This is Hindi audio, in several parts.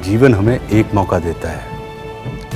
जीवन हमें एक मौका देता है,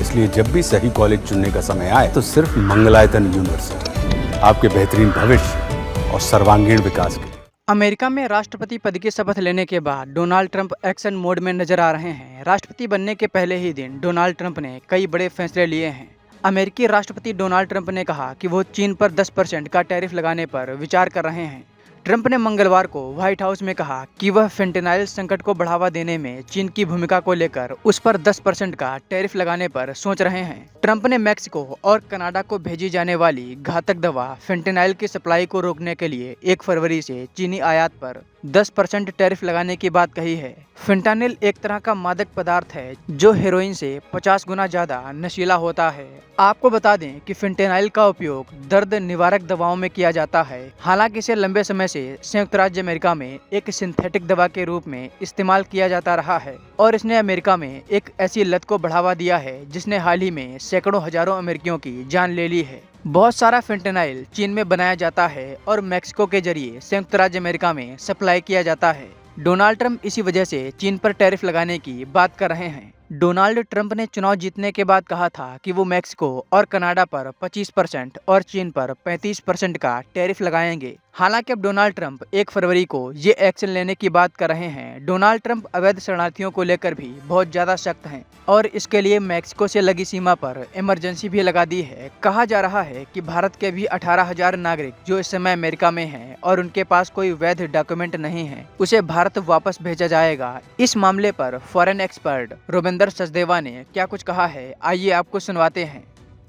इसलिए जब भी सही कॉलेज चुनने का समय आए तो सिर्फ मंगलायतन यूनिवर्सिटी आपके बेहतरीन भविष्य और सर्वांगीण विकास के लिए। अमेरिका में राष्ट्रपति पद की शपथ लेने के बाद डोनाल्ड ट्रंप एक्शन मोड में नजर आ रहे हैं। राष्ट्रपति बनने के पहले ही दिन डोनाल्ड ट्रंप ने कई बड़े फैसले लिए हैं। अमेरिकी राष्ट्रपति डोनाल्ड ट्रंप ने कहा कि वो चीन पर 10% का टैरिफ लगाने पर विचार कर रहे हैं। ट्रंप ने मंगलवार को व्हाइट हाउस में कहा कि वह फेंटेनाइल संकट को बढ़ावा देने में चीन की भूमिका को लेकर उस पर 10% का टैरिफ लगाने पर सोच रहे हैं। ट्रंप ने मैक्सिको और कनाडा को भेजी जाने वाली घातक दवा फेंटेनाइल की सप्लाई को रोकने के लिए 1 फरवरी से चीनी आयात पर 10% टैरिफ लगाने की बात कही है। फेंटानिल एक तरह का मादक पदार्थ है जो हेरोइन से 50 गुना ज्यादा नशीला होता है। आपको बता दें कि फेंटेनाइल का उपयोग दर्द निवारक दवाओं में किया जाता है। हालांकि इसे लंबे समय से संयुक्त राज्य अमेरिका में एक सिंथेटिक दवा के रूप में इस्तेमाल किया जाता रहा है और इसने अमेरिका में एक ऐसी लत को बढ़ावा दिया है जिसने हाल ही में सैकड़ों हजारों अमेरिकियों की जान ले ली है। बहुत सारा फेंटेनाइल चीन में बनाया जाता है और मैक्सिको के जरिए संयुक्त राज्य अमेरिका में सप्लाई किया जाता है। डोनाल्ड ट्रंप इसी वजह से चीन पर टैरिफ लगाने की बात कर रहे हैं। डोनाल्ड ट्रंप ने चुनाव जीतने के बाद कहा था कि वो मैक्सिको और कनाडा पर 25% और चीन पर 35% का टैरिफ लगाएंगे। हालांकि अब डोनाल्ड ट्रंप 1 फरवरी को ये एक्शन लेने की बात कर रहे हैं। डोनाल्ड ट्रंप अवैध शरणार्थियों को लेकर भी बहुत ज्यादा सख्त हैं और इसके लिए मैक्सिको से लगी सीमा पर इमरजेंसी भी लगा दी है। कहा जा रहा है कि भारत के भी 18,000 नागरिक जो इस समय अमेरिका में हैं और उनके पास कोई वैध डॉक्यूमेंट नहीं है, उसे भारत वापस भेजा जाएगा। इस मामले पर फॉरेन एक्सपर्ट रोबिंदर सचदेवा ने क्या कुछ कहा है, आइए आपको सुनवाते हैं।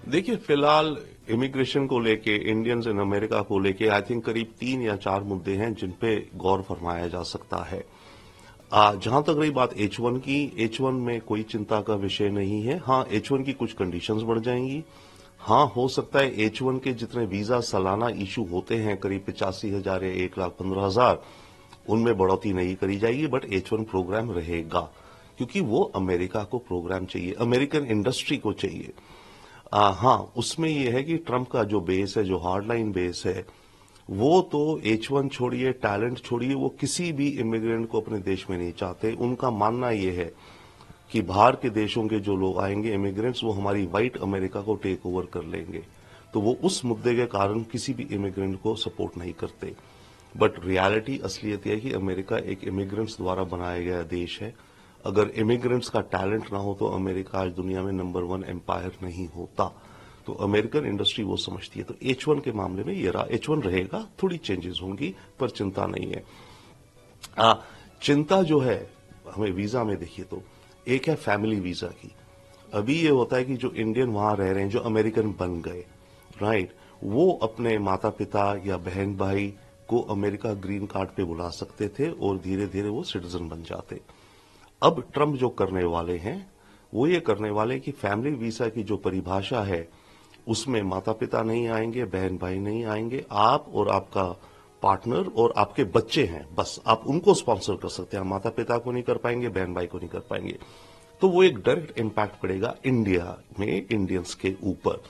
देखिए, फिलहाल इमिग्रेशन को लेके, इंडियंस इन अमेरिका को लेके आई थिंक करीब 3 या 4 मुद्दे हैं जिन पे गौर फरमाया जा सकता है। जहां तक रही बात H1 की, H1 में कोई चिंता का विषय नहीं है। हाँ, H1 की कुछ कंडीशंस बढ़ जाएंगी। हाँ, हो सकता है H1 के जितने वीजा सालाना इशू होते हैं करीब 85,000 या 1,15,000, उनमें बढ़ोतरी नहीं करी जाएगी, बट H1 प्रोग्राम रहेगा क्योंकि वो अमेरिका को प्रोग्राम चाहिए, अमेरिकन इंडस्ट्री को चाहिए। हाँ, उसमें यह है कि ट्रंप का जो बेस है, जो हार्डलाइन बेस है, वो तो H1 छोड़िए, टैलेंट छोड़िए, वो किसी भी इमिग्रेंट को अपने देश में नहीं चाहते। उनका मानना यह है कि बाहर के देशों के जो लोग आएंगे इमिग्रेंट्स, वो हमारी व्हाइट अमेरिका को टेक ओवर कर लेंगे। तो वो उस मुद्दे के कारण किसी भी इमिग्रेंट को सपोर्ट नहीं करते। बट रियलिटी, असलियत यह है कि अमेरिका एक इमिग्रेंट्स द्वारा बनाया गया देश है। अगर इमिग्रेंट्स का टैलेंट ना हो तो अमेरिका आज दुनिया में नंबर 1 एम्पायर नहीं होता। तो अमेरिकन इंडस्ट्री वो समझती है। तो H1 के मामले में ये रहा, H1 रहेगा, थोड़ी चेंजेस होंगी, पर चिंता नहीं है। चिंता जो है हमें वीजा में, देखिए तो एक है फैमिली वीजा की। अभी ये होता है कि जो इंडियन वहां रह रहे हैं, जो अमेरिकन बन गए, राइट, वो अपने माता पिता या बहन भाई को अमेरिका ग्रीन कार्ड पे बुला सकते थे और धीरे धीरे वो सिटीजन बन जाते। अब ट्रंप जो करने वाले हैं वो ये करने वाले कि फैमिली वीजा की जो परिभाषा है उसमें माता पिता नहीं आएंगे, बहन भाई नहीं आएंगे, आप और आपका पार्टनर और आपके बच्चे हैं, बस आप उनको स्पॉन्सर कर सकते हैं। माता पिता को नहीं कर पाएंगे, बहन भाई को नहीं कर पाएंगे। तो वो एक डायरेक्ट इम्पैक्ट पड़ेगा इंडिया में इंडियंस के ऊपर।